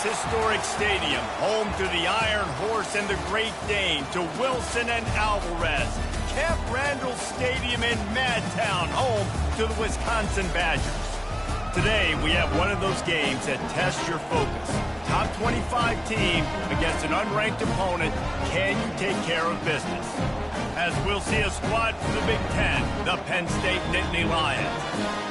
historic stadium, home to the Iron Horse and the Great Dane, to Wilson and Alvarez. Camp Randall Stadium in Madtown, home to the Wisconsin Badgers. Today, we have one of those games that tests your focus. Top 25 team against an unranked opponent. Can you take care of business? As we'll see a squad from the Big Ten, the Penn State Nittany Lions,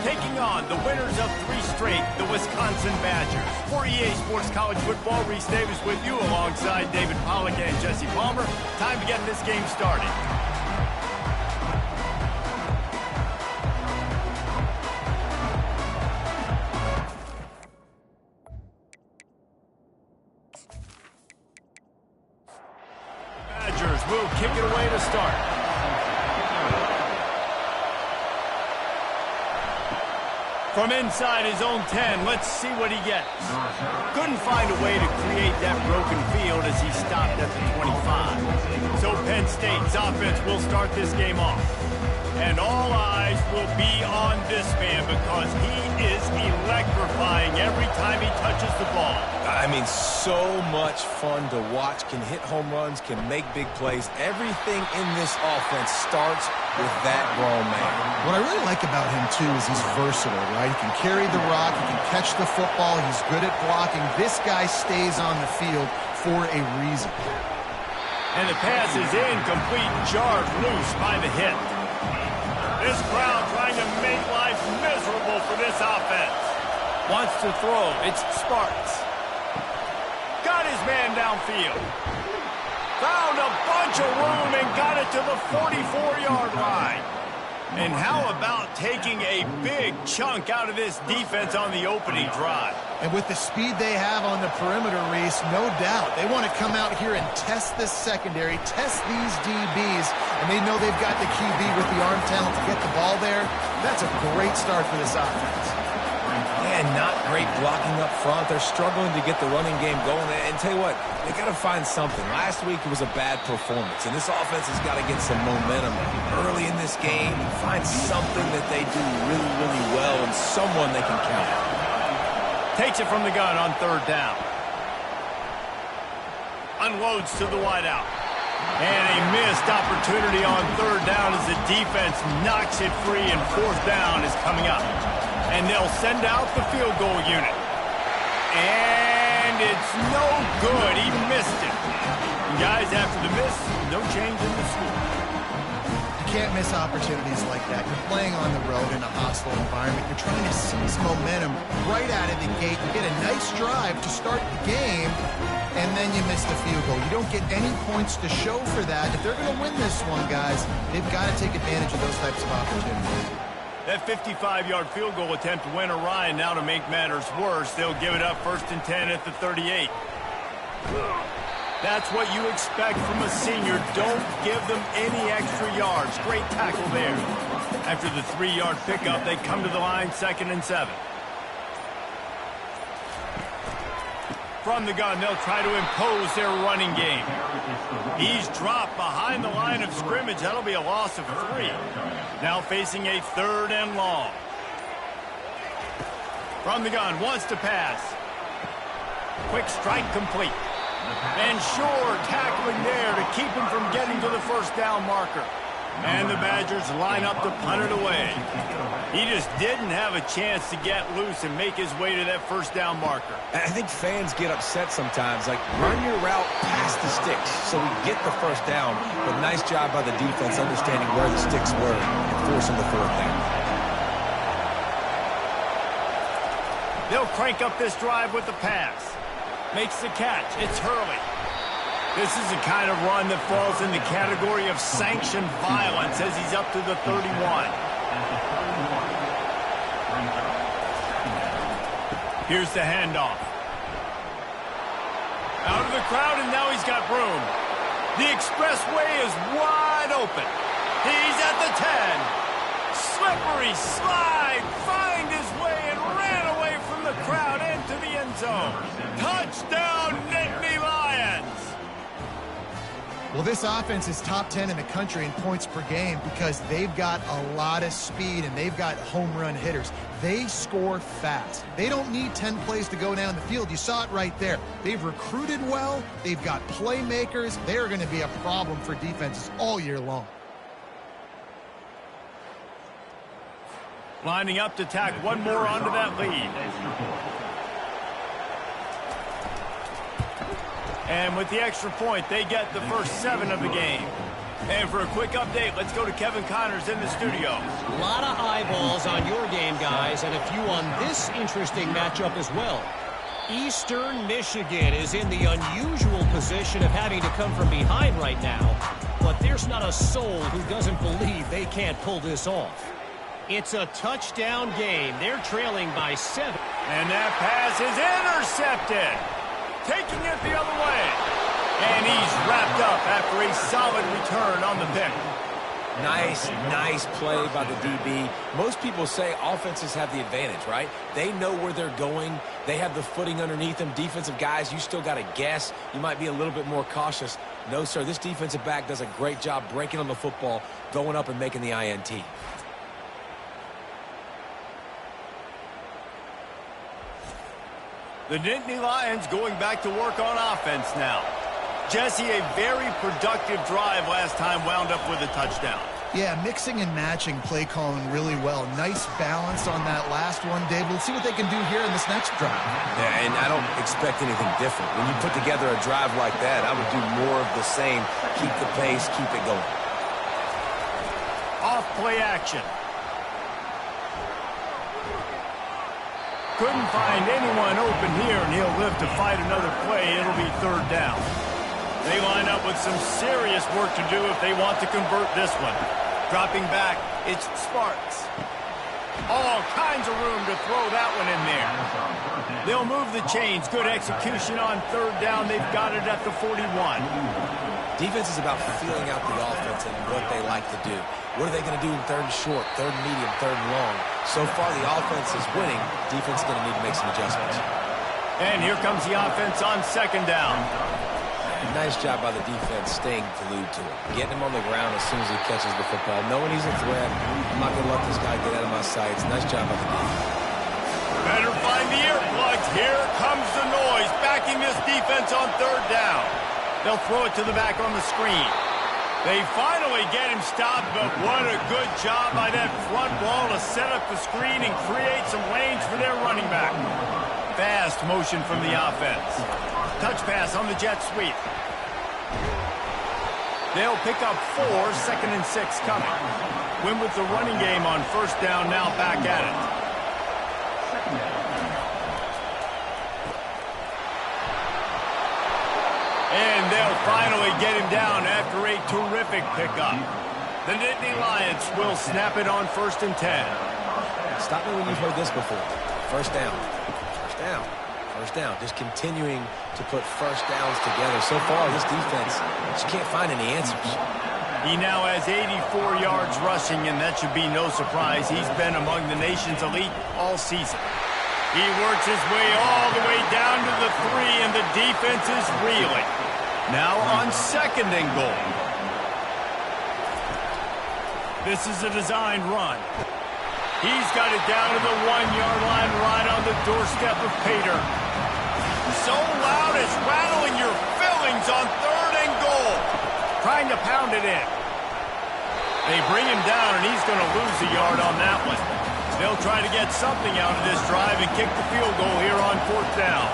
taking on the winners of 3 straight, the Wisconsin Badgers. For EA Sports College Football, Reese Davis with you alongside David Pollack and Jesse Palmer. Time to get this game started. Will kick it away to start. From inside his own 10, let's see what he gets. Couldn't find a way to create that broken field as he stopped at the 25. So Penn State's offense will start this game off. And all eyes will be on this man because he is electrifying every time he touches the ball. I mean, so much fun to watch. Can hit home runs, can make big plays. Everything in this offense starts with that grown man. What I really like about him, too, is he's versatile, right? He can carry the rock, he can catch the football, he's good at blocking. This guy stays on the field for a reason. And the pass is incomplete, jarred loose by the hit. This crowd trying to make life miserable for this offense. Wants to throw. It's Sparks. Got his man downfield. Found a bunch of room and got it to the 44-yard line. And how about taking a big chunk out of this defense on the opening drive? And with the speed they have on the perimeter, Reese, no doubt, they want to come out here and test this secondary, test these DBs, and they know they've got the QB with the arm talent to get the ball there. That's a great start for this offense. And not great blocking up front. They're struggling to get the running game going. And tell you what, they got to find something. Last week it was a bad performance, and this offense has got to get some momentum early in this game and find something that they do really, really well and someone they can count on. Takes it from the gun on 3rd down. Unloads to the wideout. And a missed opportunity on 3rd down as the defense knocks it free, and 4th down is coming up. And they'll send out the field goal unit. And it's no good. He missed it. And guys, after the miss, no change in the score. You can't miss opportunities like that. You're playing on the road in a hostile environment. You're trying to seize momentum right out of the gate. You get a nice drive to start the game, and then you miss the field goal. You don't get any points to show for that. If they're going to win this one, guys, they've got to take advantage of those types of opportunities. That 55-yard field goal attempt went awry, and now to make matters worse, they'll give it up 1st and 10 at the 38. That's what you expect from a senior. Don't give them any extra yards. Great tackle there. After the 3-yard pickup, they come to the line 2nd and 7. From the gun, they'll try to impose their running game. He's dropped behind the line of scrimmage. That'll be a loss of 3. Now facing a 3rd and long. From the gun, wants to pass. Quick strike complete. And Shore tackling there to keep him from getting to the 1st down marker. And the Badgers line up to punt it away. He just didn't have a chance to get loose and make his way to that 1st down marker. I think fans get upset sometimes. Like, run your route past the sticks so we get the 1st down. But nice job by the defense understanding where the sticks were and forcing the 4th down. They'll crank up this drive with the pass. Makes the catch. It's Hurley. This is the kind of run that falls in the category of sanctioned violence as he's up to the 31. Here's the handoff. Out of the crowd, and now he's got room. The expressway is wide open. He's at the 10. Slippery slide. Find his way and ran away from the crowd into the end zone. Touchdown, Nittany Lions. Well, this offense is top 10 in the country in points per game because they've got a lot of speed and they've got home run hitters. They score fast. They don't need 10 plays to go down the field. You saw it right there. They've recruited well. They've got playmakers. They're going to be a problem for defenses all year long. Lining up to tack one more onto that lead. And with the extra point, they get the first 7 of the game. And for a quick update, let's go to Kevin Connors in the studio. A lot of eyeballs on your game, guys, and a few on this interesting matchup as well. Eastern Michigan is in the unusual position of having to come from behind right now, but there's not a soul who doesn't believe they can't pull this off. It's a touchdown game. They're trailing by 7. And that pass is intercepted. Taking it the other way. And he's wrapped up after a solid return on the pick. Nice play by the DB. Most people say offenses have the advantage, right? They know where they're going. They have the footing underneath them. Defensive guys, you still got to guess. You might be a little bit more cautious. No, sir, this defensive back does a great job breaking on the football, going up and making the INT. The Nittany Lions going back to work on offense now. Jesse, a very productive drive last time wound up with a touchdown. Yeah, mixing and matching play calling really well. Nice balance on that last one, Dave. We'll see what they can do here in this next drive. Yeah, and I don't expect anything different. When you put together a drive like that, I would do more of the same. Keep the pace, keep it going. Off play action. Couldn't find anyone open here, and he'll live to fight another play. It'll be 3rd down. They line up with some serious work to do if they want to convert this one. Dropping back, it's Sparks. All kinds of room to throw that one in there. They'll move the chains. Good execution on 3rd down. They've got it at the 41. Defense is about feeling out the offense and what they like to do. What are they going to do in 3rd and short, 3rd and medium, 3rd and long? So far, the offense is winning. Defense is going to need to make some adjustments. And here comes the offense on 2nd down. Nice job by the defense staying glued to him. Getting him on the ground as soon as he catches the football. Knowing he's a threat. I'm not going to let this guy get out of my sights. Nice job by the defense. Better find the earplugs. Here comes the noise. Backing this defense on 3rd down. They'll throw it to the back on the screen. They finally get him stopped, but what a good job by that front wall to set up the screen and create some lanes for their running back. Fast motion from the offense. Touch pass on the jet sweep. They'll pick up 4, 2nd and 6 coming. Win with the running game on 1st down, now back at it. And they'll finally get him down after a terrific pickup. The Nittany Lions will snap it on 1st and 10. Stop me when you've heard this before. 1st down. 1st down. 1st down. Just continuing to put 1st downs together. So far, this defense just can't find any answers. He now has 84 yards rushing, and that should be no surprise. He's been among the nation's elite all season. He works his way all the way down to the 3, and the defense is reeling. Now on 2nd and goal. This is a designed run. He's got it down to the 1-yard line right on the doorstep of Pater. So loud it's rattling your fillings on 3rd and goal. Trying to pound it in. They bring him down, and he's going to lose a yard on that one. They'll try to get something out of this drive and kick the field goal here on 4th down.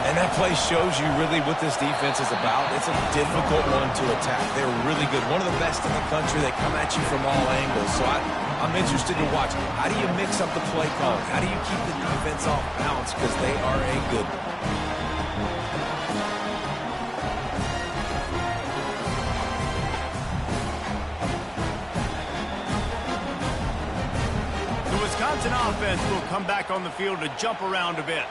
And that play shows you really what this defense is about. It's a difficult one to attack. They're really good. One of the best in the country. They come at you from all angles. So I'm interested to watch. How do you mix up the play calling? How do you keep the defense off balance? Because they are a good one. The Wisconsin offense will come back on the field to jump around a bit.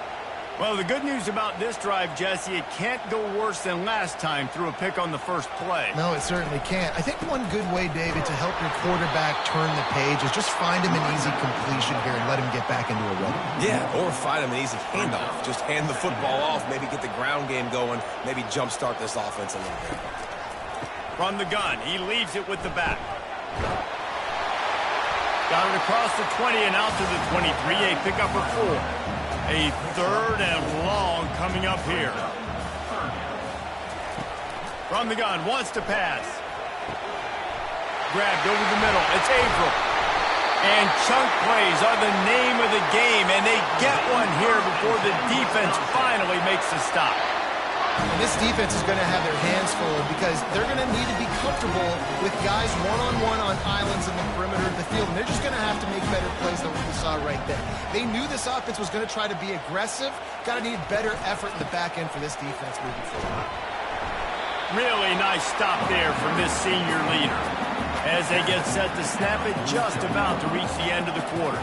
Well, the good news about this drive, Jesse, it can't go worse than last time through a pick on the first play. No, it certainly can't. I think one good way, David, to help your quarterback turn the page is just find him an easy completion here and let him get back into a rhythm. Yeah, or find him an easy handoff. Just hand the football off, maybe get the ground game going, maybe jumpstart this offense a little bit. From the gun, he leaves it with the back. Got it across the 20 and out to the 23, a pickup for 4. A 3rd and long coming up here. From the gun, wants to pass. Grabbed over the middle, it's Averill. And chunk plays are the name of the game, and they get one here before the defense finally makes a stop. And this defense is going to have their hands full because they're going to need to be comfortable with guys one-on-one on islands in the perimeter of the field. And they're just going to have to make better plays than what we saw right there. They knew this offense was going to try to be aggressive. Got to need better effort in the back end for this defense moving forward. Really nice stop there from this senior leader as they get set to snap it just about to reach the end of the quarter.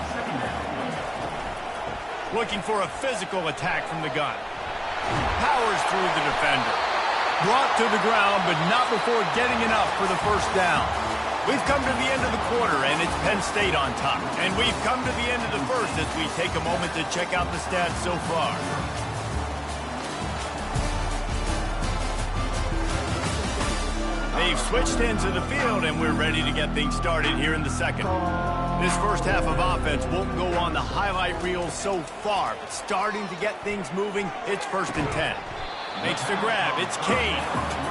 Looking for a physical attack from the gun. Powers through the defender. Brought to the ground, but not before getting enough for the first down. We've come to the end of the quarter, and it's Penn State on top. And we've come to the end of the first as we take a moment to check out the stats so far. They've switched into the field, and we're ready to get things started here in the second. This first half of offense won't go on the highlight reel so far, but starting to get things moving, it's 1st and 10. Makes the grab, it's Kane.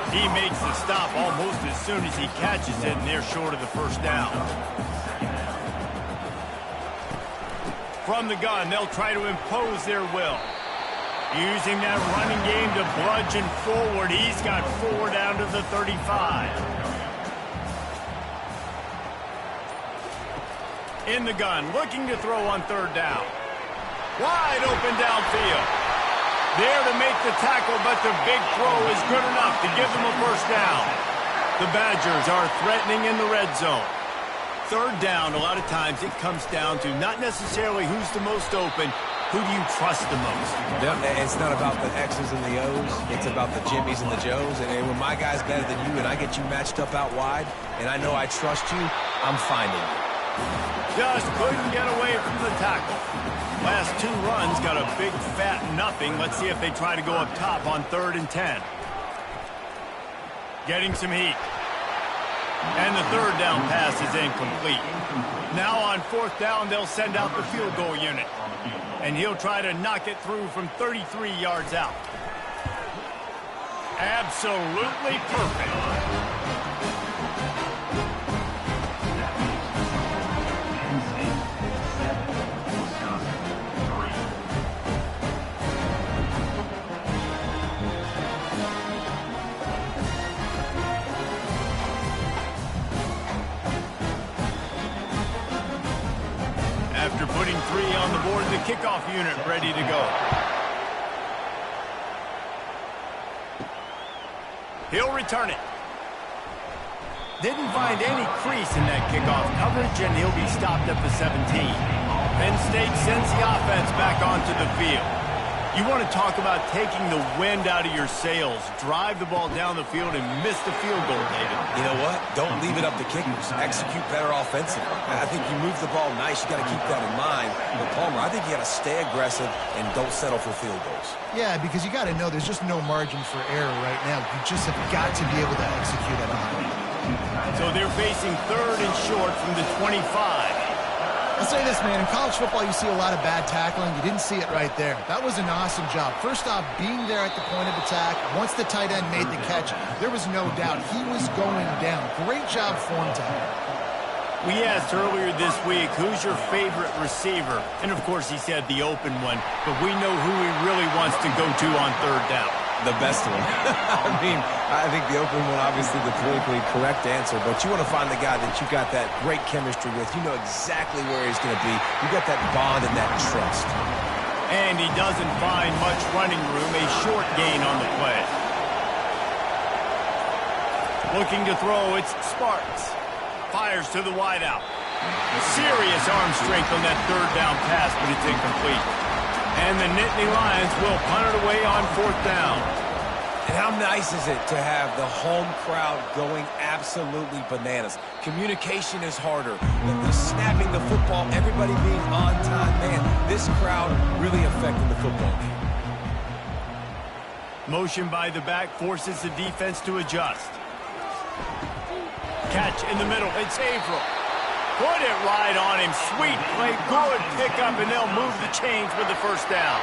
He makes the stop almost as soon as he catches it, and they're short of the first down. From the gun, they'll try to impose their will. Using that running game to bludgeon forward. He's got 4 down to the 35. In the gun, looking to throw on 3rd down. Wide open downfield. There to make the tackle, but the big throw is good enough to give them a first down. The Badgers are threatening in the red zone. 3rd down, a lot of times it comes down to not necessarily who's the most open, who do you trust the most? Yeah, it's not about the X's and the O's. It's about the Jimmys and the Joes. And when my guy's better than you and I get you matched up out wide, and I know I trust you, I'm finding you. Just couldn't get away from the tackle. Last 2 runs got a big fat nothing. Let's see if they try to go up top on 3rd and 10. Getting some heat. And the 3rd down pass is incomplete. Now on 4th down, they'll send out the field goal unit. And he'll try to knock it through from 33 yards out. Absolutely perfect. After putting 3 on the board, the kickoff unit ready to go. He'll return it. Didn't find any crease in that kickoff coverage, and he'll be stopped at the 17. Penn State sends the offense back onto the field. You want to talk about taking the wind out of your sails. Drive the ball down the field and miss the field goal, David. You know what? Don't leave it up to kickers. Execute better offensively. I think you move the ball nice. You got to keep that in mind. But Palmer, I think you got to stay aggressive and don't settle for field goals. Yeah, because you got to know there's just no margin for error right now. You just have got to be able to execute at a high level. So they're facing 3rd and short from the 25. I'll say this, man. In college football, you see a lot of bad tackling. You didn't see it right there. That was an awesome job. First off, being there at the point of attack. Once the tight end made the catch, there was no doubt he was going down. Great job form time. We asked earlier this week, who's your favorite receiver? And, of course, he said the open one. But we know who he really wants to go to on 3rd down. The best one. I think the open one, obviously the politically correct answer, but you want to find the guy that you got that great chemistry with. You know exactly where he's going to be. You got that bond and that trust. And he doesn't find much running room, a short gain on the play. Looking to throw, it's Sparks. Fires to the wideout. Serious arm strength on that 3rd down pass, but it's incomplete. And the Nittany Lions will punt it away on 4th down. And how nice is it to have the home crowd going absolutely bananas? Communication is harder. The snapping the football, everybody being on time. Man, this crowd really affected the football game. Motion by the back forces the defense to adjust. Catch in the middle. It's Averill. Put it right on him. Sweet play. Good pickup, and they'll move the chains with the first down.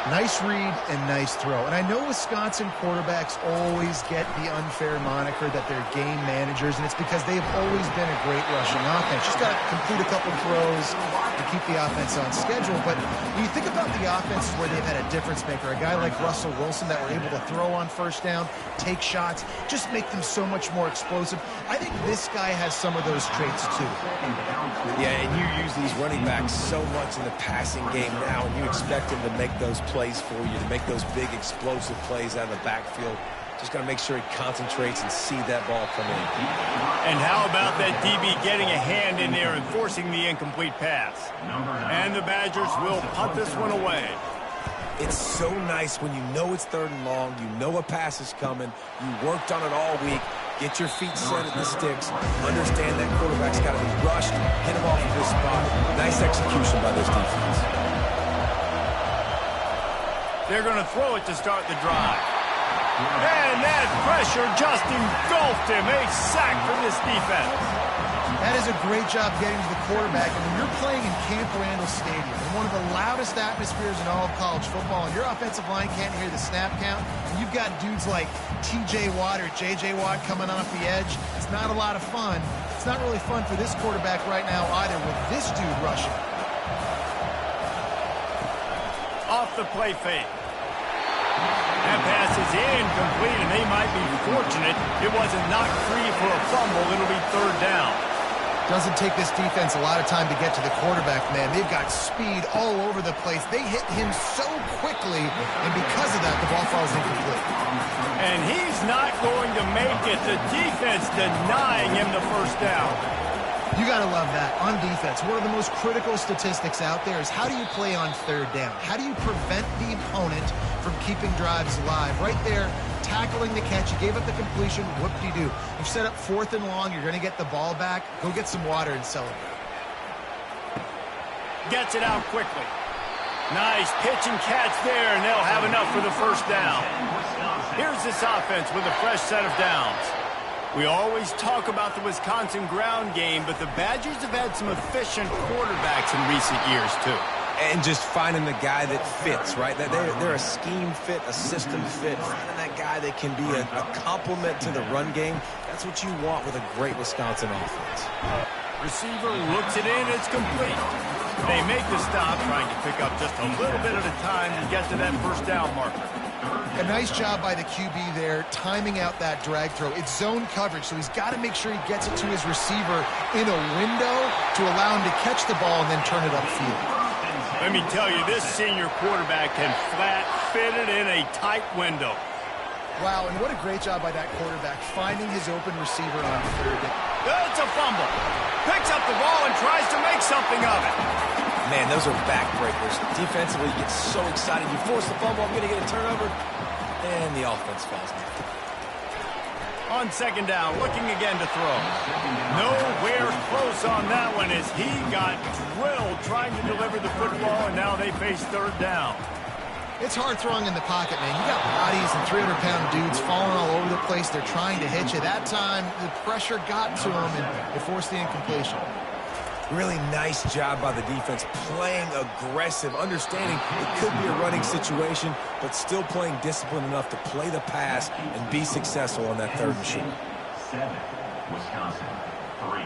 Nice read and nice throw. And I know Wisconsin quarterbacks always get the unfair moniker that they're game managers, and it's because they've always been a great rushing offense. Just got to complete a couple throws to keep the offense on schedule. But when you think about the offenses where they've had a difference maker, a guy like Russell Wilson that were able to throw on first down, take shots, just make them so much more explosive. I think this guy has some of those traits too. Yeah, and you use these running backs so much in the passing game now, and you expect them to make those plays for you, to make those big explosive plays out of the backfield. Just got to make sure he concentrates and see that ball come in. And how about that DB getting a hand in there and forcing the incomplete pass? And the Badgers will punt this one away. It's so nice when you know it's 3rd and long, you know a pass is coming, you worked on it all week, get your feet set at the sticks, understand that quarterback's got to be rushed, hit him off of his spot. Nice execution by this defense. They're going to throw it to start the drive. And that pressure just engulfed him. A sack for this defense. That is a great job getting to the quarterback. And when you're playing in Camp Randall Stadium, in one of the loudest atmospheres in all of college football, and your offensive line can't hear the snap count, and you've got dudes like T.J. Watt or J.J. Watt coming off the edge, it's not a lot of fun. It's not really fun for this quarterback right now either with this dude rushing. Off the play fake. That pass is incomplete, and they might be fortunate it wasn't knocked free for a fumble. It'll be 3rd down. Doesn't take this defense a lot of time to get to the quarterback, man. They've got speed all over the place. They hit him so quickly, and because of that, the ball falls incomplete. And he's not going to make it. The defense denying him the first down. You got to love that. On defense, one of the most critical statistics out there is how do you play on 3rd down? How do you prevent the opponent from keeping drives alive? Right there, tackling the catch. You gave up the completion. Whoop-de-doo. You've set up 4th and long. You're going to get the ball back. Go get some water and celebrate. Gets it out quickly. Nice pitch and catch there, and they'll have enough for the first down. Here's this offense with a fresh set of downs. We always talk about the Wisconsin ground game, but the Badgers have had some efficient quarterbacks in recent years, too. And just finding the guy that fits, right? They're a scheme fit, a system fit. Finding that guy that can be a complement to the run game. That's what you want with a great Wisconsin offense. Receiver looks it in. It's complete. They make the stop, trying to pick up just a little bit at a time to get to that first down marker. A nice job by the QB there, timing out that drag throw. It's zone coverage, so he's got to make sure he gets it to his receiver in a window to allow him to catch the ball and then turn it upfield. Let me tell you, this senior quarterback can flat fit it in a tight window. Wow, and what a great job by that quarterback, finding his open receiver on 3rd. It's a fumble. Picks up the ball and tries to make something of it. Man, those are backbreakers. Defensively, you get so excited. You force the fumble, I'm going to get a turnover, and the offense falls down. On 2nd down, looking again to throw. Nowhere close on that one as he got drilled trying to deliver the football, and now they face 3rd down. It's hard throwing in the pocket, man. You got bodies and 300-pound dudes falling all over the place. They're trying to hit you. That time, the pressure got to him, and it forced the incompletion. Really nice job by the defense, playing aggressive, understanding it could be a running situation, but still playing disciplined enough to play the pass and be successful on that 3rd and short. 7, Wisconsin, 3.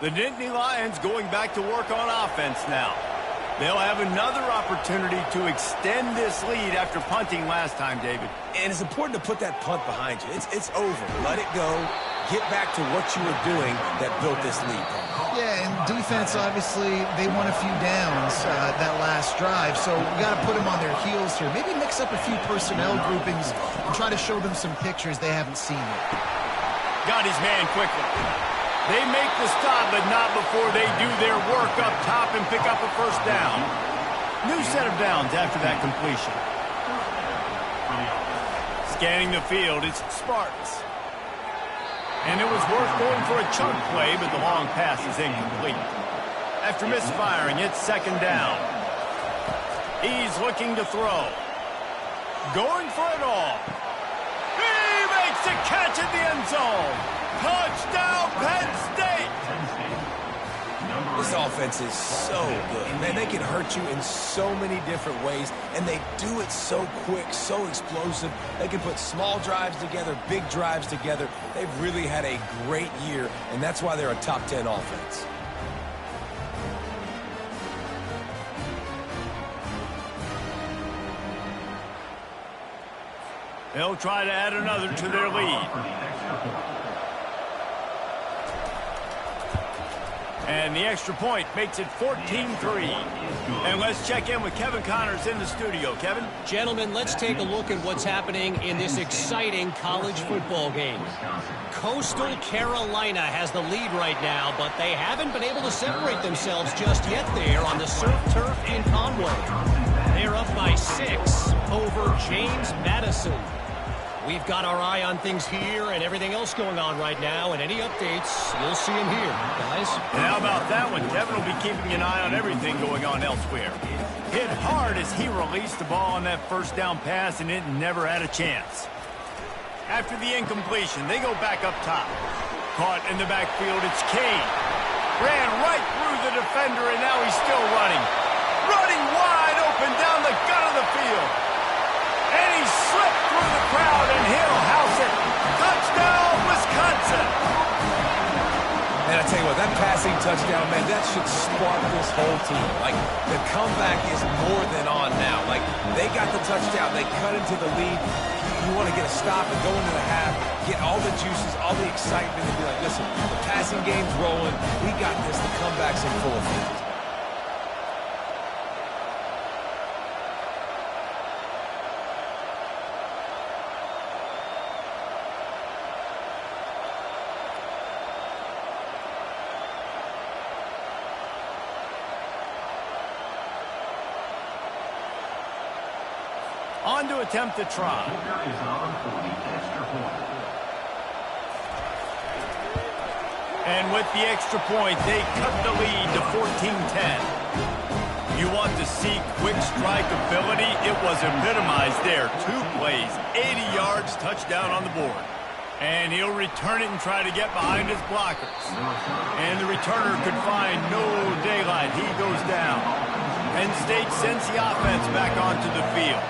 The Nittany Lions going back to work on offense now. They'll have another opportunity to extend this lead after punting last time, David. And it's important to put that punt behind you. It's over. Let it go. Get back to what you were doing that built this lead. Yeah, and defense, obviously, they won a few downs that last drive, so we got to put them on their heels here. Maybe mix up a few personnel groupings and try to show them some pictures they haven't seen yet. Got his man quickly. They make the stop, but not before they do their work up top and pick up a first down. New set of downs after that completion. Scanning the field, it's Sparks. And it was worth going for a chunk play, but the long pass is incomplete. After misfiring, it's second down. He's looking to throw. Going for it all. He makes a catch at the end zone. Touchdown, Penn State! This offense is so good. Man, they can hurt you in so many different ways, and they do it so quick, so explosive. They can put small drives together, big drives together. They've really had a great year, and that's why they're a top 10 offense. They'll try to add another to their lead. And the extra point makes it 14-3. And let's check in with Kevin Connors in the studio. Kevin? Gentlemen, let's take a look at what's happening in this exciting college football game. Coastal Carolina has the lead right now, but they haven't been able to separate themselves just yet there on the surf turf in Conway. They're up by 6 over James Madison. We've got our eye on things here and everything else going on right now, and any updates, you'll see them here, guys. And how about that one? Kevin will be keeping an eye on everything going on elsewhere. Hit hard as he released the ball on that first down pass, and it never had a chance. After the incompletion, they go back up top. Caught in the backfield, it's Kane. Ran right through the defender, and now he's still running. Running wide open down the gut of the field. And he slipped through the crowd, and he'll house it. Touchdown, Wisconsin! And I tell you what, that passing touchdown, man, that should spark this whole team. Like, the comeback is more than on now. Like, they got the touchdown. They cut into the lead. You want to get a stop and go into the half, get all the juices, all the excitement, and be like, listen, the passing game's rolling. We got this. The comeback's in full effect. On to attempt the try. And with the extra point, they cut the lead to 14-10. You want to see quick strike ability? It was epitomized there. 2 plays, 80 yards, touchdown on the board. And he'll return it and try to get behind his blockers. And the returner could find no daylight. He goes down. Penn State sends the offense back onto the field.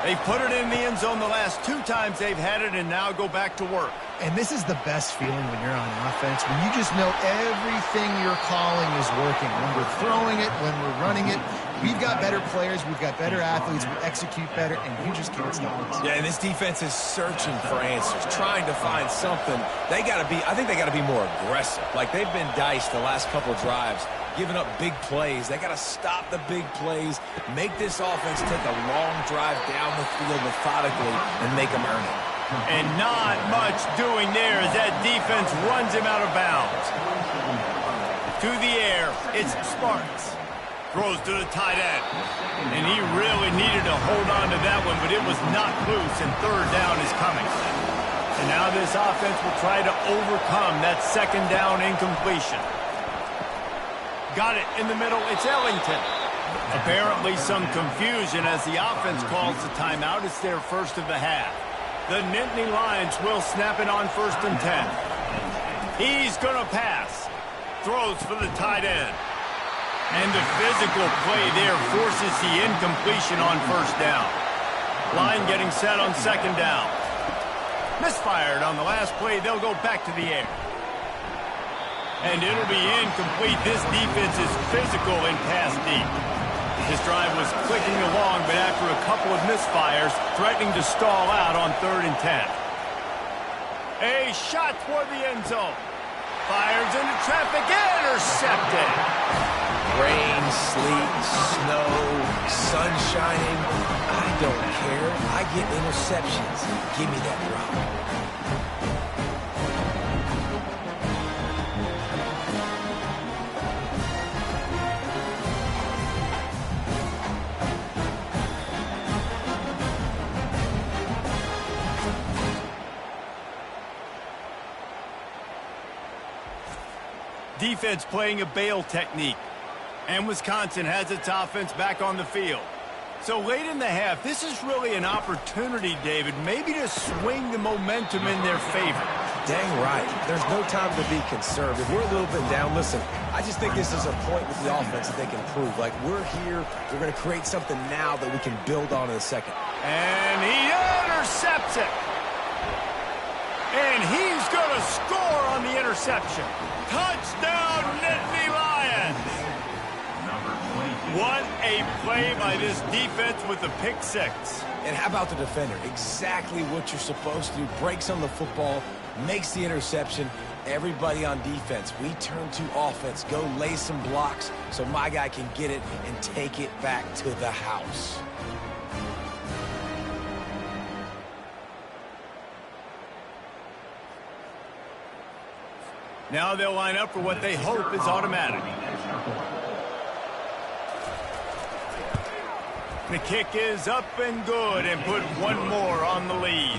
They put it in the end zone the last 2 times they've had it, and now go back to work. And this is the best feeling when you're on offense, when you just know everything you're calling is working. When we're throwing it, when we're running it, we've got better players, we've got better athletes, we execute better, and you just can't stop us. Yeah, and this defense is searching for answers, trying to find something. I think they got to be more aggressive. Like, they've been diced the last couple of drives, giving up big plays. They got to stop the big plays, make this offense take a long drive down the field methodically, and make them earn it. And not much doing there as that defense runs him out of bounds. To the air, it's Sparks. Throws to the tight end. And he really needed to hold on to that one, but it was knocked loose, and third down is coming. And now this offense will try to overcome that second down incompletion. Got it in the middle, it's Ellington. Apparently some confusion as the offense calls the timeout. It's their first of the half. The Nittany Lions will snap it on 1st and 10. He's going to pass. Throws for the tight end. And the physical play there forces the incompletion on 1st down. Line getting set on 2nd down. Misfired on the last play. They'll go back to the air. And it'll be incomplete. This defense is physical in pass deep. This drive was clicking along, but after a couple of misfires, threatening to stall out on 3rd and 10. A shot toward the end zone. Fires into traffic, intercepted. Rain, sleet, snow, sun shining. I don't care. I get interceptions. Give me that rock. Defense playing a bail technique. And Wisconsin has its offense back on the field. So late in the half, this is really an opportunity, David, maybe to swing the momentum in their favor. Dang right. There's no time to be concerned. If we're a little bit down, listen, I just think this is a point with the offense that they can prove. Like, we're here, we're going to create something now that we can build on in a second. And he intercepts it. And he's going to score on the interception. Touchdown, Nittany Lions. What a play by this defense with the pick six. And how about the defender? Exactly what you're supposed to do. Breaks on the football, makes the interception. Everybody on defense, we turn to offense. Go lay some blocks so my guy can get it and take it back to the house. Now they'll line up for what they hope is automatic. The kick is up and good and put one more on the lead.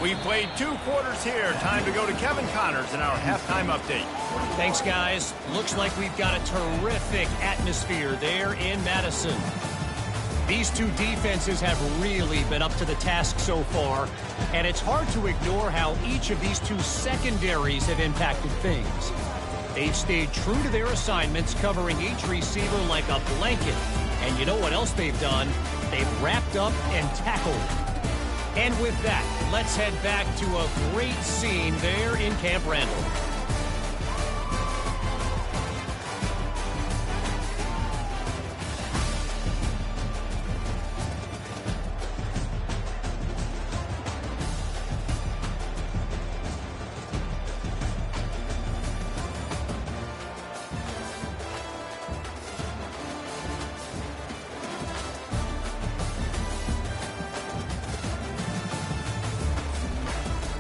We played 2 quarters here. Time to go to Kevin Connors in our halftime update. Thanks, guys. Looks like we've got a terrific atmosphere there in Madison. These two defenses have really been up to the task so far, and it's hard to ignore how each of these two secondaries have impacted things. They've stayed true to their assignments, covering each receiver like a blanket. And you know what else they've done? They've wrapped up and tackled. And with that, let's head back to a great scene there in Camp Randall.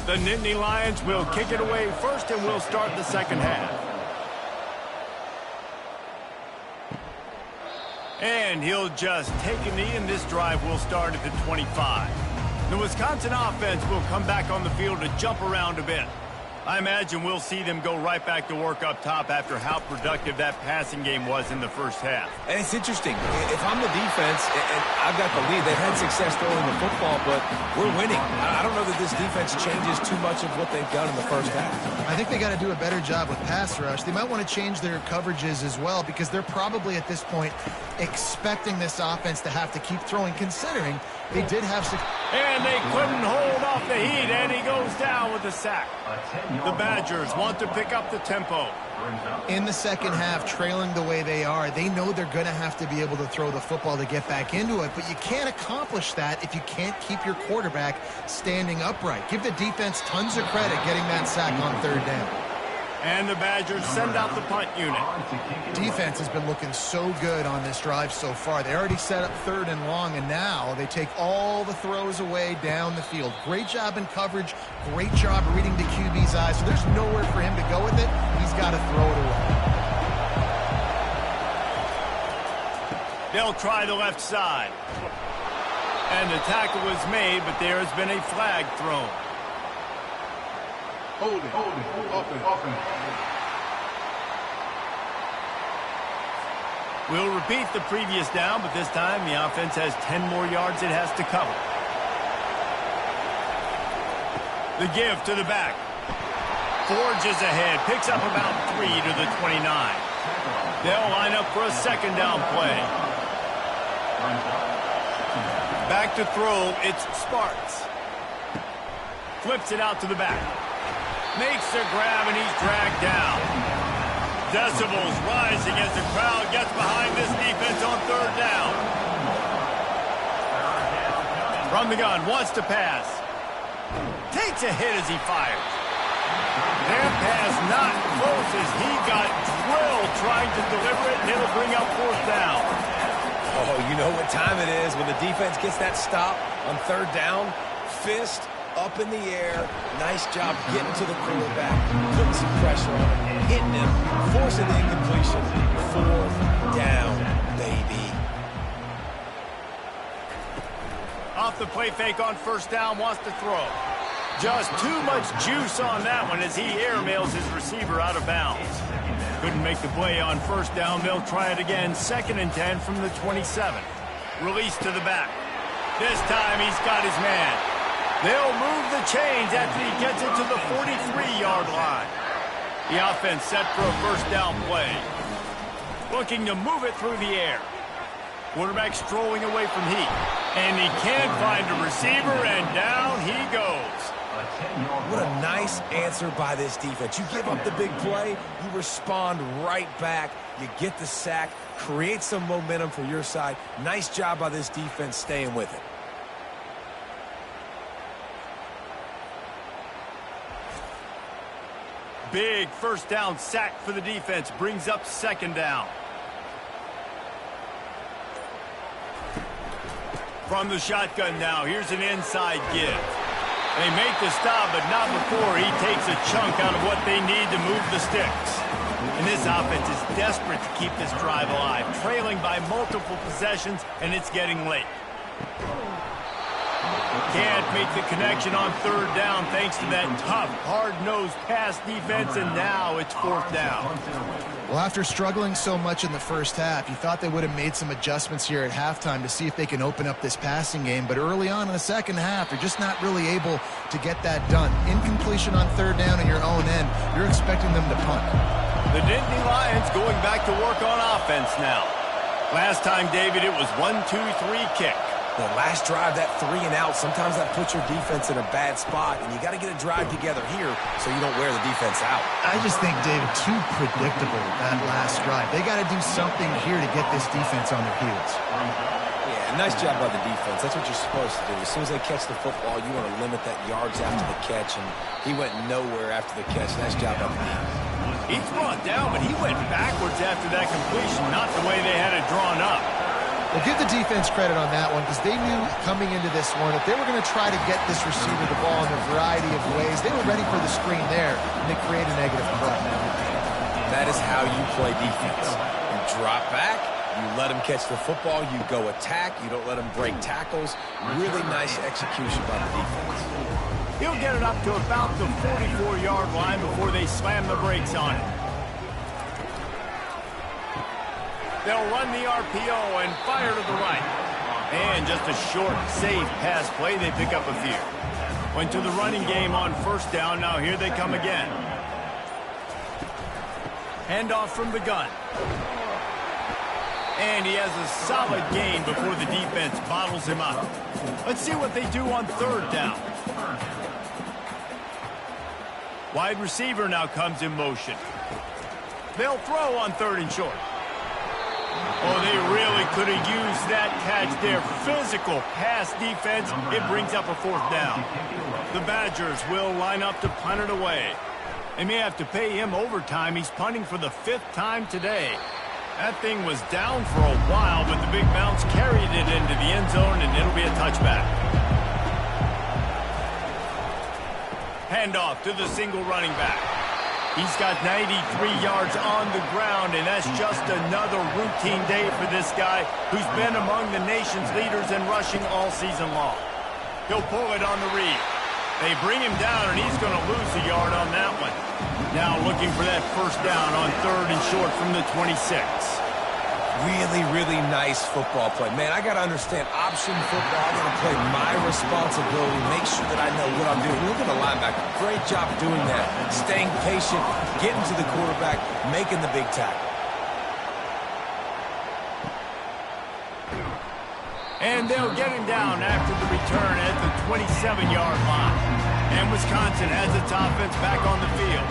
The Nittany Lions will kick it away first, and we'll start the second half. And he'll just take a knee, and this drive will start at the 25. The Wisconsin offense will come back on the field to jump around a bit. I imagine we'll see them go right back to work up top after how productive that passing game was in the first half. And it's interesting. If I'm the defense and I've got the lead, they've had success throwing the football, but we're winning. I don't know that this defense changes too much of what they've done in the first half. I think they got to do a better job with pass rush. They might want to change their coverages as well, because they're probably at this point expecting this offense to have to keep throwing, considering they did have success. And they couldn't hold off the heat, and he goes down with a sack. The Badgers want to pick up the tempo. In the second half, trailing the way they are, they know they're going to have to be able to throw the football to get back into it, but you can't accomplish that if you can't keep your quarterback standing upright. Give the defense tons of credit getting that sack on third down. And the Badgers send out the punt unit. Defense has been looking so good on this drive so far. They already set up third and long, and now they take all the throws away down the field. Great job in coverage. Great job reading the QB's eyes. So there's nowhere for him to go with it. He's got to throw it away. They'll try the left side. And the tackle was made, but there has been a flag thrown. Hold it. Offense. We'll repeat the previous down, but this time the offense has 10 more yards it has to cover. The give to the back. Forges ahead, picks up about 3 to the 29. They'll line up for a second down play. Back to throw, it's Sparks. Flips it out to the back. Makes a grab, and he's dragged down. Decibels rising as the crowd gets behind this defense on third down. From the gun, wants to pass. Takes a hit as he fires. That pass not close as he got drilled trying to deliver it, and it'll bring up fourth down. Oh, you know what time it is when the defense gets that stop on third down. Fist up in the air. Nice job getting to the quarterback, putting some pressure on him, hitting him, forcing the incompletion. Fourth down, baby. Off the play fake on first down, wants to throw. Just too much juice on that one as he airmails his receiver out of bounds. Couldn't make the play on first down. They'll try it again. 2nd and 10 from the 27. Release to the back. This time he's got his man. They'll move the chains after he gets it to the 43-yard line. The offense set for a first down play. Looking to move it through the air. Quarterback strolling away from heat. And he can't find a receiver, and down he goes. What a nice answer by this defense. You give up the big play, you respond right back, you get the sack, create some momentum for your side. Nice job by this defense staying with it. Big first down sack for the defense. Brings up 2nd down. From the shotgun now, here's an inside give. They make the stop, but not before he takes a chunk out of what they need to move the sticks. And this offense is desperate to keep this drive alive, trailing by multiple possessions, and it's getting late. Can't make the connection on 3rd down thanks to that tough, hard-nosed pass defense, and now it's 4th down. Well, after struggling so much in the first half, you thought they would have made some adjustments here at halftime to see if they can open up this passing game. But early on in the second half, they're just not really able to get that done. Incompletion on 3rd down in your own end, you're expecting them to punt. The Nittany Lions going back to work on offense now. Last time, David, it was 1-2-3 kick. The last drive, that 3 and out, sometimes that puts your defense in a bad spot, and you got to get a drive together here so you don't wear the defense out. I just think, David, too predictable that last drive. They got to do something here to get this defense on their heels. Yeah, nice job by the defense. That's what you're supposed to do. As soon as they catch the football, you want to limit that yards after the catch, and he went nowhere after the catch. Nice job by the defense. He's brought down, but he went backwards after that completion, not the way they had it drawn up. Well, give the defense credit on that one because they knew coming into this one that they were going to try to get this receiver the ball in a variety of ways. They were ready for the screen there, and they create a negative play. That is how you play defense. You drop back, you let them catch the football, you go attack, you don't let them break tackles. Really nice execution by the defense. He'll get it up to about the 44-yard line before they slam the brakes on it. They'll run the RPO and fire to the right. And just a short, safe pass play. They pick up a few. Went to the running game on 1st down. Now here they come again. Handoff from the gun. And he has a solid gain before the defense bottles him up. Let's see what they do on 3rd down. Wide receiver now comes in motion. They'll throw on 3rd and short. Oh, they really could have used that catch there. Physical pass defense. It brings up a 4th down. The Badgers will line up to punt it away. They may have to pay him overtime. He's punting for the 5th time today. That thing was down for a while, but the big bounce carried it into the end zone, and it'll be a touchback. Handoff to the single running back. He's got 93 yards on the ground, and that's just another routine day for this guy who's been among the nation's leaders in rushing all season long. He'll pull it on the read. They bring him down, and he's going to lose a yard on that one. Now looking for that 1st down on 3rd and short from the 26. Really, really nice football play. Man, I got to understand option football. I'm going to play my responsibility, make sure that I know what I'm doing. Look at the linebacker. Great job doing that. Staying patient, getting to the quarterback, making the big tackle. And they'll get him down after the return at the 27-yard line. And Wisconsin has its offense back on the field.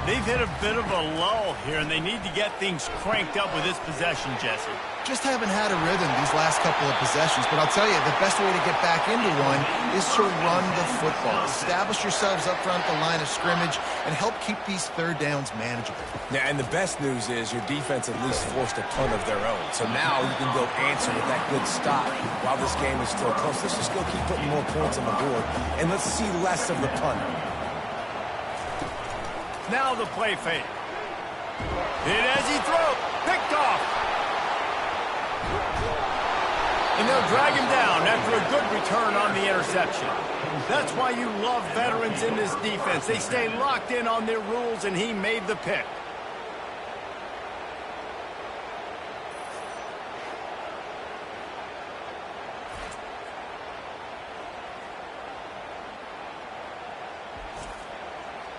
They've hit a bit of a lull here, and they need to get things cranked up with this possession, Jesse. Just haven't had a rhythm these last couple of possessions, but I'll tell you, the best way to get back into one is to run the football. Establish yourselves up front the line of scrimmage and help keep these 3rd downs manageable. Yeah, and the best news is your defense at least forced a punt of their own. So now you can go answer with that good stop while this game is still close. Let's just go keep putting more points on the board, and let's see less of the punt. Now the play fake. Hit as he throws. Picked off. And they'll drag him down after a good return on the interception. That's why you love veterans in this defense. They stay locked in on their rules, and he made the pick.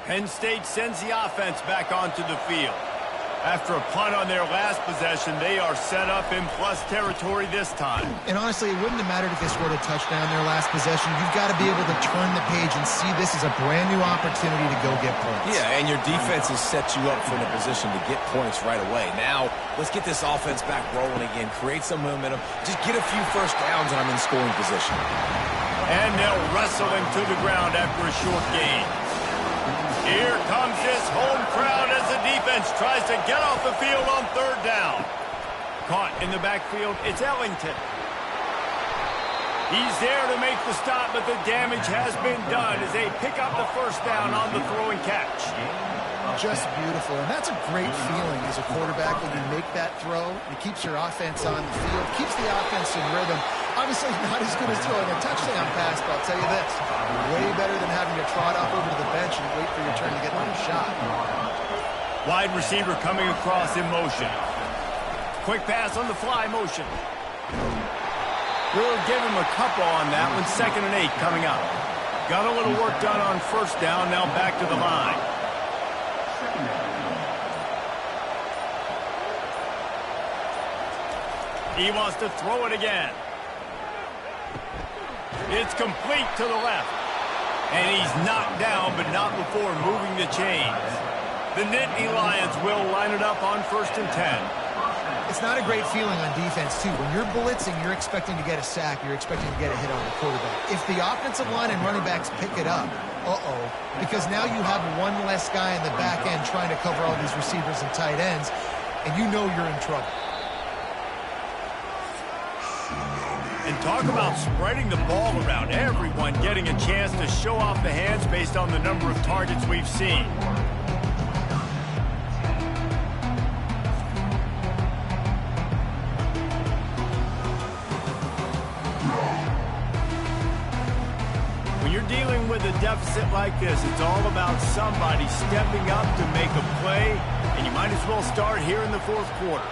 Penn State sends the offense back onto the field. After a punt on their last possession, they are set up in plus territory this time. And honestly, it wouldn't have mattered if they scored a touchdown their last possession. You've got to be able to turn the page and see this as a brand new opportunity to go get points. Yeah, and your defense has set you up for the position to get points right away. Now, let's get this offense back rolling again, create some momentum, just get a few first downs, and I'm in scoring position. And they'll wrestle him to the ground after a short gain. Here comes this home crowd as the defense tries to get off the field on third down. Caught in the backfield, it's Ellington. He's there to make the stop, but the damage has been done as they pick up the first down on the throw and catch. Just beautiful, and that's a great feeling as a quarterback when you make that throw. It keeps your offense on the field, keeps the offense in rhythm. Obviously not as good as throwing a touchdown pass, but I'll tell you this, way better than having to trot off over to the bench and wait for your turn to get another shot. Wide receiver coming across in motion. Quick pass on the fly motion. We'll give him a couple on that one. 2nd and 8 coming up. Got a little work done on first down, now back to the line. He wants to throw it again. It's complete to the left. And he's knocked down, but not before moving the chains. The Nittany Lions will line it up on 1st and 10. It's not a great feeling on defense, too. When you're blitzing, you're expecting to get a sack. You're expecting to get a hit on the quarterback. If the offensive line and running backs pick it up, because now you have one less guy in the back end trying to cover all these receivers and tight ends, and you know you're in trouble. And talk about spreading the ball around. Everyone getting a chance to show off the hands based on the number of targets we've seen. When you're dealing with a deficit like this, it's all about somebody stepping up to make a play, and you might as well start here in the 4th quarter.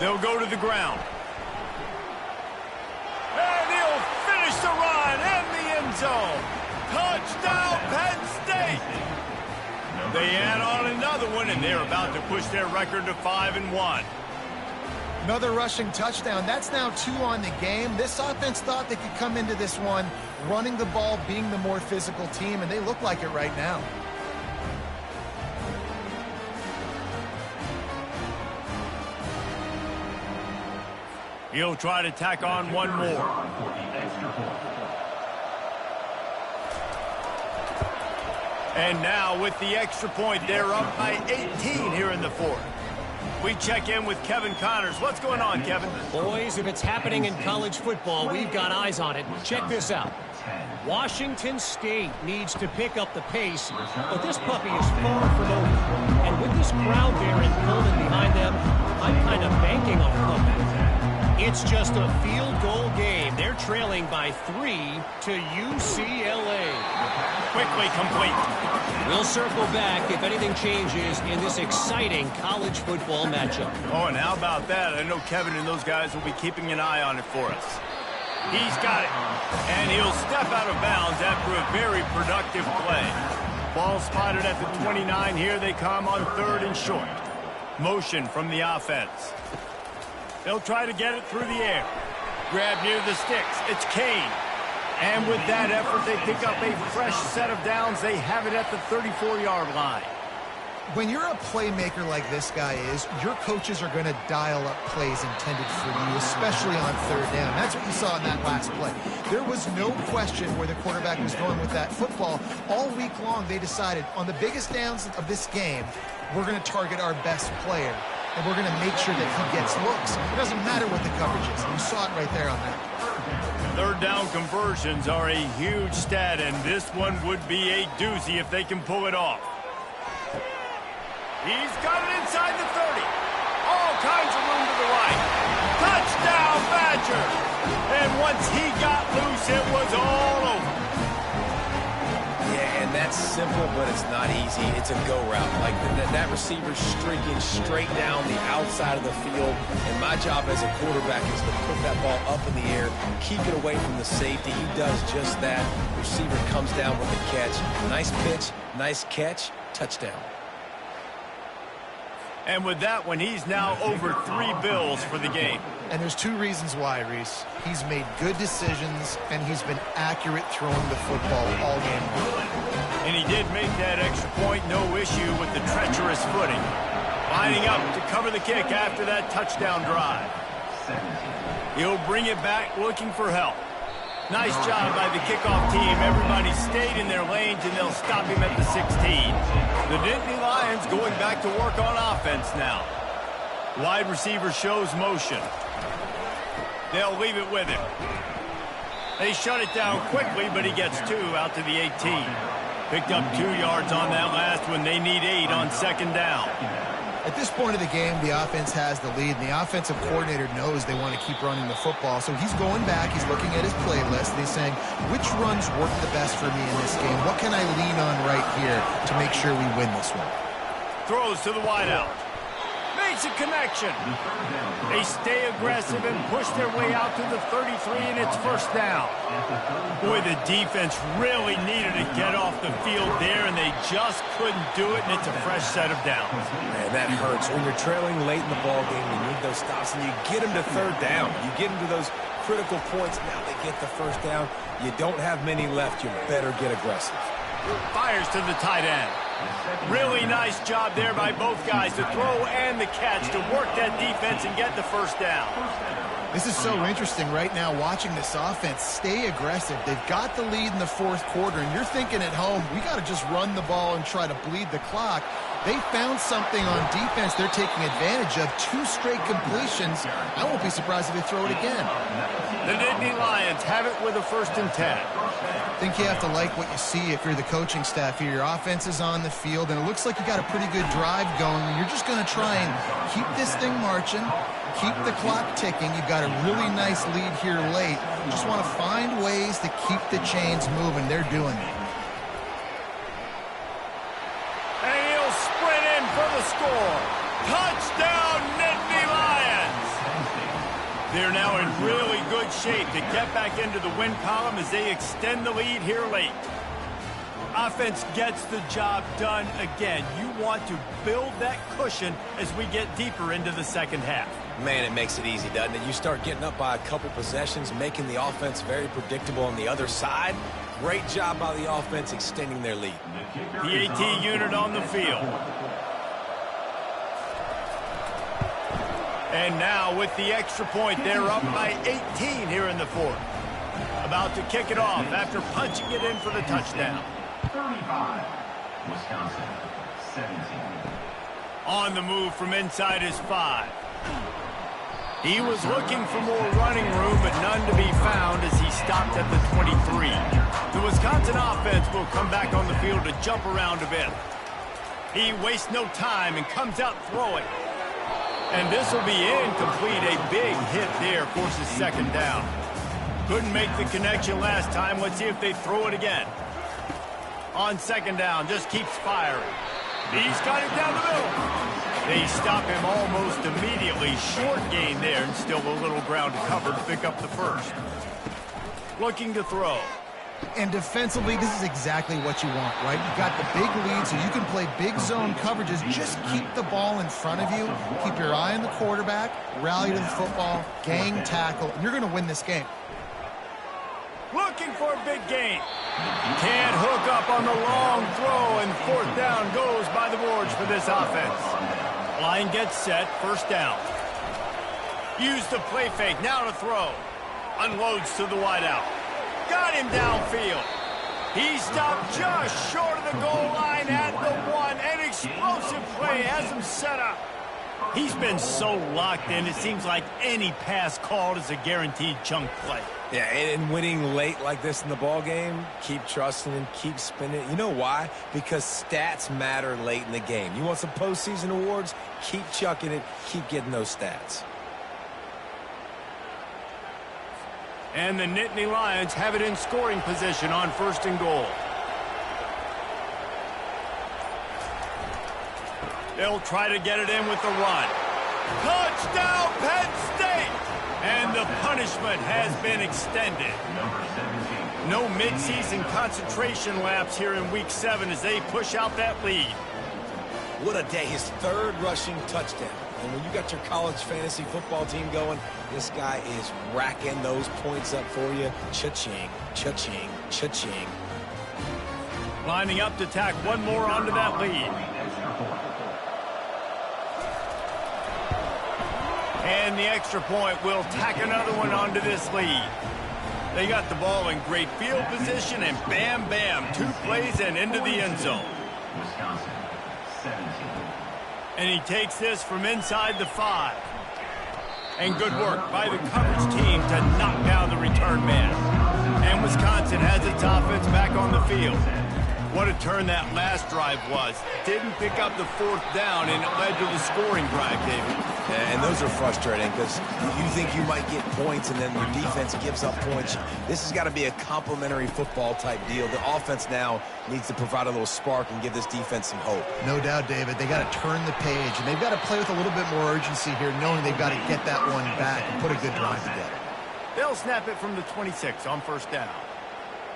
They'll go to the ground. And he'll finish the run in the end zone. Touchdown, Penn State. They add on another one, and they're about to push their record to 5-1. Another rushing touchdown. That's now 2 on the game. This offense thought they could come into this one running the ball, being the more physical team, and they look like it right now. He'll try to tack on one more. And now with the extra point, they're up by 18 here in the 4th. We check in with Kevin Connors. What's going on, Kevin? Boys, if it's happening in college football, we've got eyes on it. Check this out. Washington State needs to pick up the pace, but this puppy is far from over. And with this crowd there in Pullman behind them, I'm kind of banking on a comeback. It's just a field goal game. They're trailing by 3 to UCLA. Quickly complete. We'll circle back if anything changes in this exciting college football matchup. Oh, and how about that? I know Kevin and those guys will be keeping an eye on it for us. He's got it. And he'll step out of bounds after a very productive play. Ball spotted at the 29. Here they come on 3rd and short. Motion from the offense. They'll try to get it through the air. Grab near the sticks. It's Kane. And with that effort, they pick up a fresh set of downs. They have it at the 34-yard line. When you're a playmaker like this guy is, your coaches are going to dial up plays intended for you, especially on 3rd down. That's what you saw in that last play. There was no question where the quarterback was going with that football. All week long, they decided on the biggest downs of this game, we're going to target our best player, and we're going to make sure that he gets looks. It doesn't matter what the coverage is. You saw it right there on that. 3rd down conversions are a huge stat, and this one would be a doozy if they can pull it off. He's got it inside the 30. All kinds of room to the right. Touchdown, Badgers! And once he got loose, it was all over. Yeah, and that That's simple, but it's not easy. It's a go route. Like that receiver's streaking straight down the outside of the field, and my job as a quarterback is to put that ball up in the air, keep it away from the safety. He does just that. The receiver comes down with the catch. Nice pitch, nice catch, touchdown. And with that one, he's now over 3 bills for the game. And there's 2 reasons why, Reese. He's made good decisions, and he's been accurate throwing the football all game long. And he did make that extra point, no issue with the treacherous footing. Lining up to cover the kick after that touchdown drive. He'll bring it back looking for help. Nice job by the kickoff team. Everybody stayed in their lanes, and they'll stop him at the 16. The Nittany Lions going back to work on offense now. Wide receiver shows motion. They'll leave it with him. They shut it down quickly, but he gets 2 out to the 18. Picked up 2 yards on that last one. They need 8 on second down. At this point of the game, the offense has the lead, and the offensive coordinator knows they want to keep running the football. So he's going back, he's looking at his playlist, and he's saying, which runs work the best for me in this game? What can I lean on right here to make sure we win this one? Throws to the wideout. Makes a connection. They stay aggressive and push their way out to the 33, and it's first down. Boy, the defense really needed to get off the field there, and they just couldn't do it, and it's a fresh set of downs. Man, that hurts. When you're trailing late in the ball game, you need those stops, and you get them to third down. You get them to those critical points. Now they get the first down. You don't have many left. You better get aggressive. Fires to the tight end. Really nice job there by both guys to throw and the catch to work that defense and get the first down. This is so interesting right now watching this offense stay aggressive. They've got the lead in the 4th quarter, and you're thinking at home, we got to just run the ball and try to bleed the clock. They found something on defense they're taking advantage of. 2 straight completions. I won't be surprised if they throw it again. The Nittany Lions have it with a 1st and 10. I think you have to like what you see if you're the coaching staff here. Your offense is on the field, and it looks like you got a pretty good drive going. You're just going to try and keep this thing marching, keep the clock ticking. You've got a really nice lead here late. You just want to find ways to keep the chains moving. They're doing it. And he'll sprint in for the score. Touchdown, Nittany Lions! They're now in really good shape to get back into the win column as they extend the lead here late. Offense gets the job done again. You want to build that cushion as we get deeper into the second half. Man, it makes it easy, doesn't it? You start getting up by a couple possessions, making the offense very predictable on the other side. Great job by the offense extending their lead. The AT unit on the field. And now with the extra point, they're up by 18 here in the 4th. About to kick it off after punching it in for the touchdown. 35, Wisconsin, 17. On the move from inside his 5. He was looking for more running room, but none to be found as he stopped at the 23. The Wisconsin offense will come back on the field to jump around a bit. He wastes no time and comes out throwing. And this will be incomplete. A big hit there forces second down. Couldn't make the connection last time. Let's see if they throw it again. On second down, just keeps firing. He's got it down the middle. They stop him almost immediately. Short gain there, and still a little ground to cover to pick up the first. Looking to throw. And defensively, this is exactly what you want, right? You've got the big lead, so you can play big zone coverages. Just keep the ball in front of you. Keep your eye on the quarterback. Rally to the football. Gang tackle. And you're going to win this game. Looking for a big gain. Can't hook up on the long throw, and fourth down goes by the boards for this offense. Line gets set, first down. Use the play fake, now to throw. Unloads to the wideout. Got him downfield. He stopped just short of the goal line at the 1. An explosive play has him set up. He's been so locked in, it seems like any pass called is a guaranteed chunk play. Yeah, and winning late like this in the ball game, keep trusting and keep spinning. You know why? Because stats matter late in the game. You want some postseason awards? Keep chucking it. Keep getting those stats. And the Nittany Lions have it in scoring position on first and goal. They'll try to get it in with the run. Touchdown, Penn State! And the punishment has been extended. No midseason concentration laps here in Week 7 as they push out that lead. What a day. His third rushing touchdown. And when you got your college fantasy football team going, this guy is racking those points up for you. Cha-ching, cha-ching, cha-ching. Lining up to tack one more onto that lead. And the extra point will tack another one onto this lead. They got the ball in great field position, and bam, bam, 2 plays and into the end zone. Wisconsin, 17. And he takes this from inside the 5. And good work by the coverage team to knock down the return man. And Wisconsin has its offense back on the field. What a turn that last drive was. Didn't pick up the 4th down, and it led to the scoring drive, David. And those are frustrating because you think you might get points and then your defense gives up points. This has got to be a complementary football type deal. The offense now needs to provide a little spark and give this defense some hope. No doubt, David. They got to turn the page, and they've got to play with a little bit more urgency here, knowing they've got to get that one back and put a good drive together. They'll snap it from the 26 on 1st down.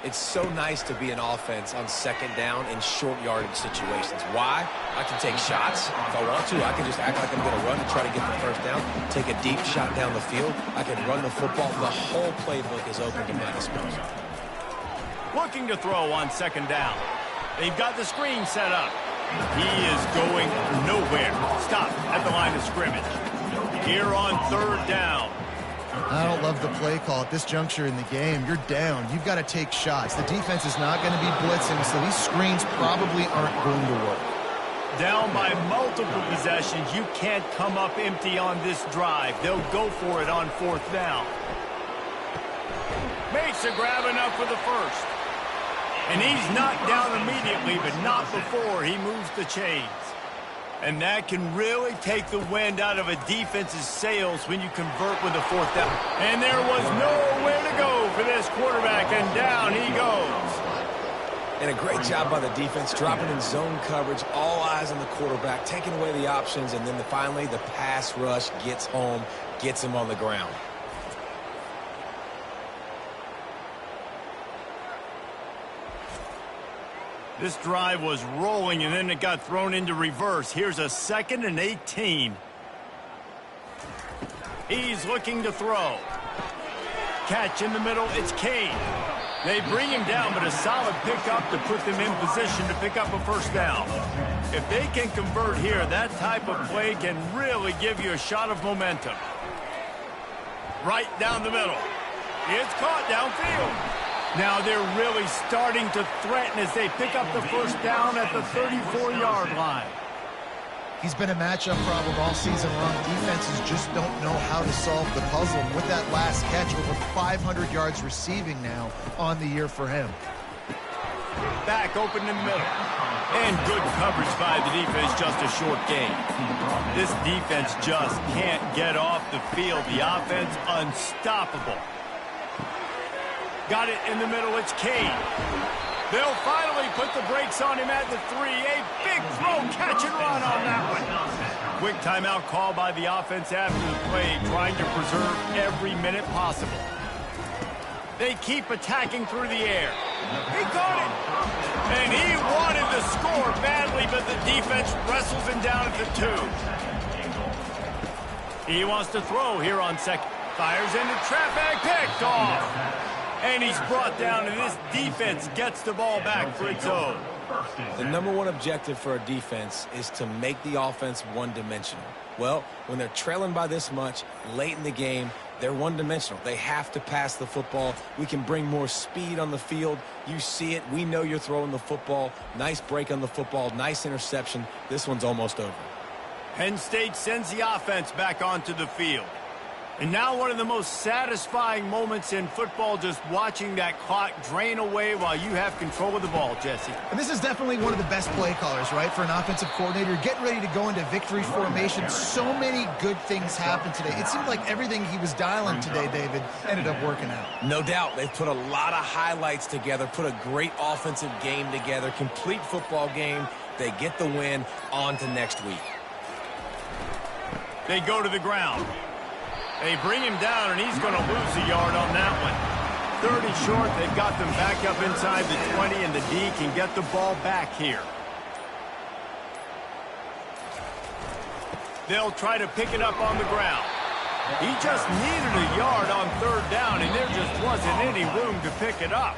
It's so nice to be an offense on 2nd down in short yardage situations. Why? I can take shots if I want to. I can just act like I'm going to run and try to get the 1st down, take a deep shot down the field. I can run the football. The whole playbook is open to my disposal. Looking to throw on 2nd down. They've got the screen set up. He is going nowhere. Stop at the line of scrimmage. Here on 3rd down. I don't love the play call at this juncture in the game. You're down. You've got to take shots. The defense is not going to be blitzing, so these screens probably aren't going to work. Down by multiple possessions. You can't come up empty on this drive. They'll go for it on 4th down. Makes a grab enough for the 1st. And he's knocked down immediately, but not before he moves the chains. And that can really take the wind out of a defense's sails when you convert with a 4th down. And there was nowhere to go for this quarterback, and down he goes. And a great job by the defense, dropping in zone coverage, all eyes on the quarterback, taking away the options, and then finally the pass rush gets home, gets him on the ground. This drive was rolling, and then it got thrown into reverse. Here's a 2nd and 18. He's looking to throw. Catch in the middle, it's Kane. They bring him down, but a solid pickup to put them in position to pick up a 1st down. If they can convert here, that type of play can really give you a shot of momentum. Right down the middle. It's caught downfield. Now they're really starting to threaten as they pick up the 1st down at the 34-yard line. He's been a matchup problem all season long. Defenses just don't know how to solve the puzzle. And with that last catch, over 500 yards receiving now on the year for him. Back open in the middle. And good coverage by the defense, just a short gain. This defense just can't get off the field. The offense unstoppable. Got it in the middle, it's Kane. They'll finally put the brakes on him at the 3. A big throw, catch and run on that one. Quick timeout call by the offense after the play, trying to preserve every minute possible. They keep attacking through the air. He caught it. And he wanted to score badly, but the defense wrestles him down at the 2. He wants to throw here on 2nd. Fires into traffic, picked off. And he's brought down, and this defense gets the ball back for its own. The #1 objective for a defense is to make the offense one-dimensional. Well, when they're trailing by this much late in the game, they're one-dimensional. They have to pass the football. We can bring more speed on the field. You see it. We know you're throwing the football. Nice break on the football. Nice interception. This one's almost over. Penn State sends the offense back onto the field. And now one of the most satisfying moments in football, just watching that clock drain away while you have control of the ball, Jesse. And this is definitely one of the best play callers, right, for an offensive coordinator. Getting ready to go into victory formation. So many good things happened today. It seemed like everything he was dialing today, David, ended up working out. No doubt. They've put a lot of highlights together, put a great offensive game together, complete football game, They get the win. On to next week. They go to the ground. They bring him down, and he's going to lose a yard on that one. 30 short. They've got them back up inside the 20, and the D can get the ball back here. They'll try to pick it up on the ground. He just needed a yard on third down, and there just wasn't any room to pick it up.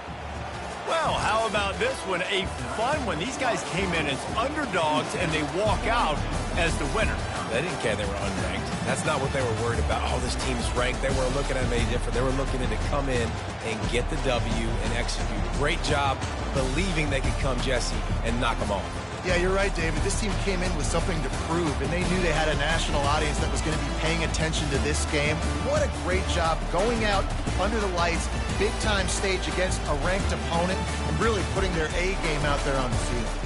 Well, how about this one? A fun one. These guys came in as underdogs, and they walk out as the winner. They didn't care they were unranked. That's not what they were worried about. Oh, this team's ranked. They weren't looking at it any different. They were looking at it to come in and get the W and execute. Great job believing they could come, Jesse, and knock them off. Yeah, you're right, David. This team came in with something to prove, and they knew they had a national audience that was going to be paying attention to this game. What a great job going out under the lights, big-time stage against a ranked opponent, and really putting their A game out there on the field.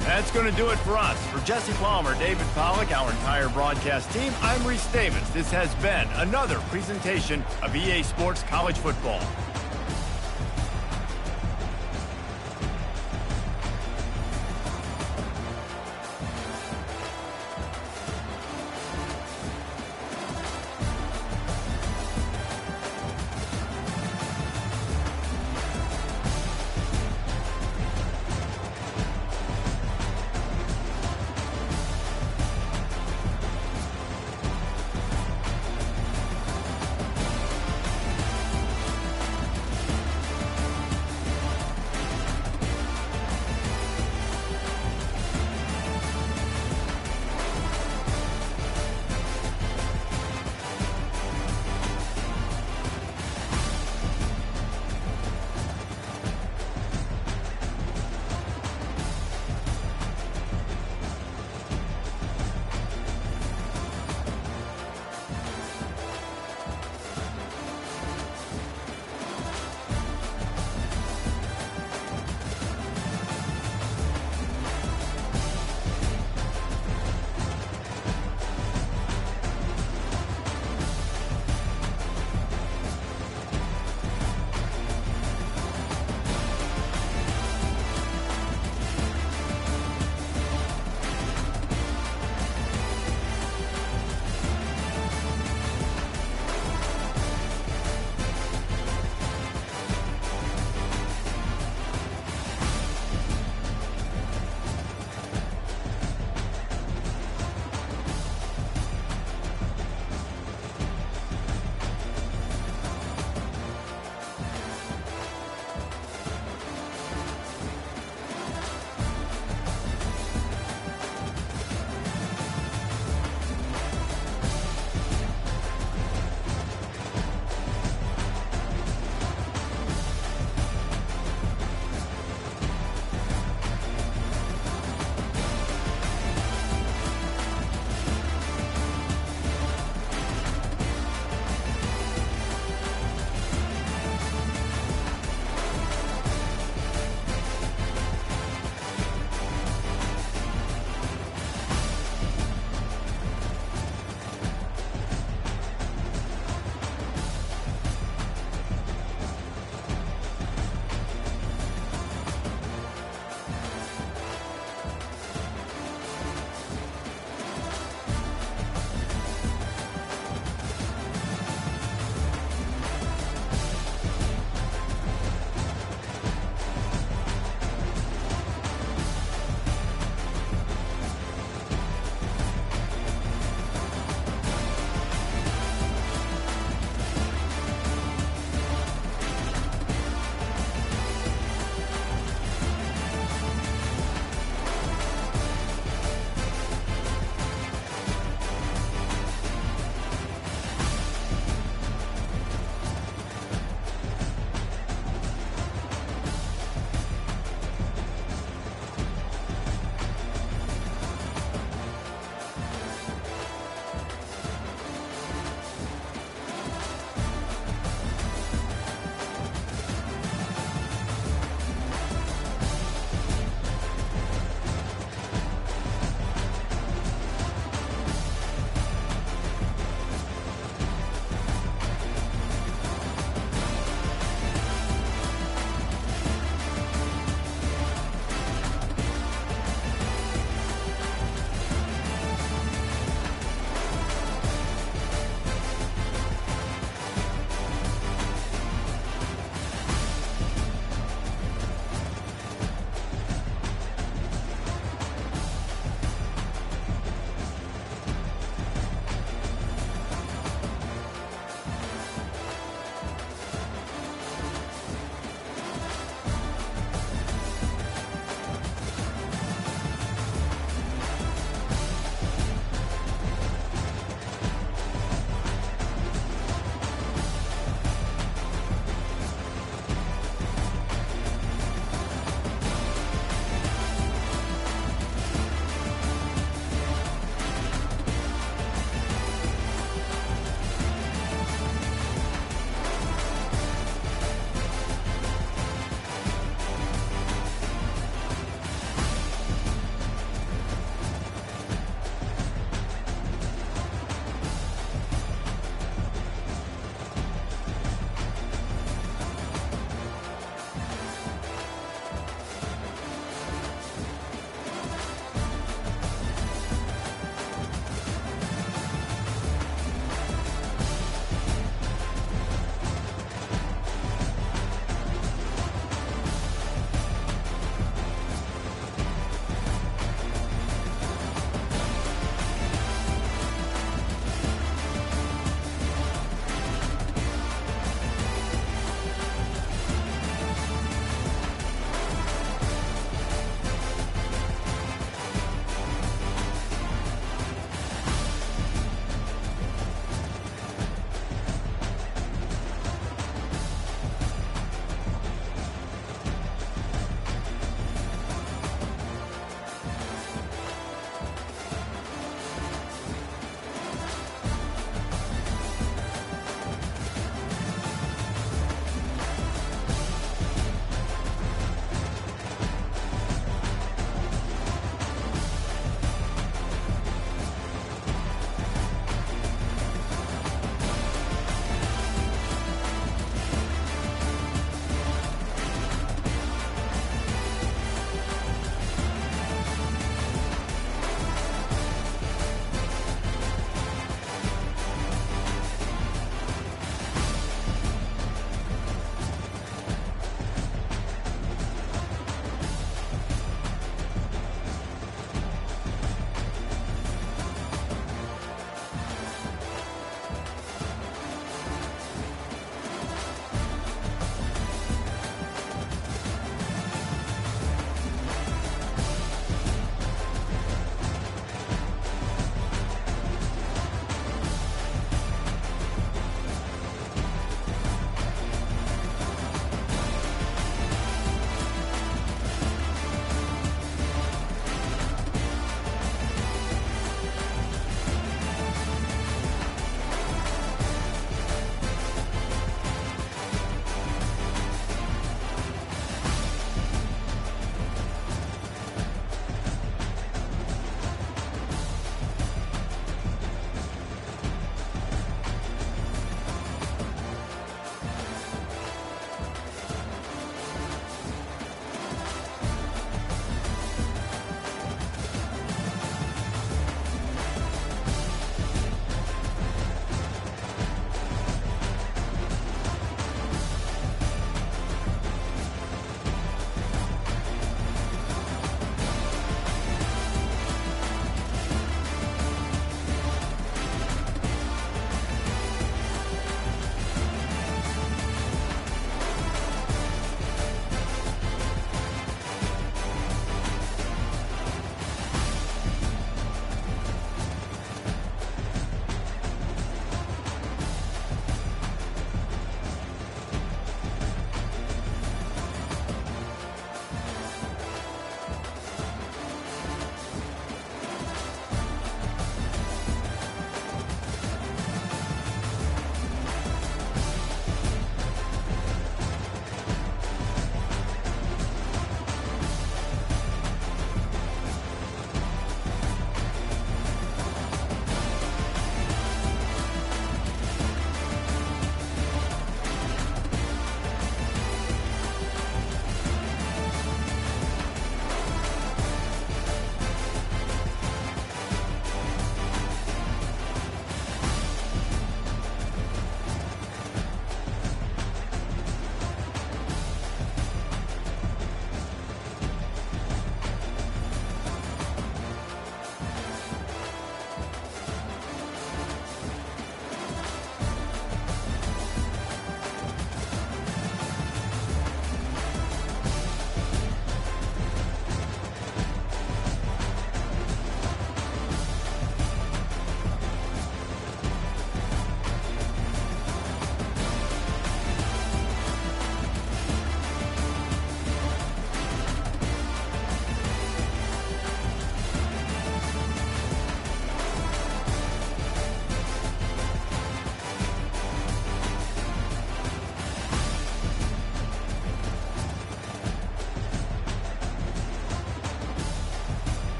That's going to do it for us. For Jesse Palmer, David Pollack, our entire broadcast team, I'm Reese Davis. This has been another presentation of EA Sports College Football.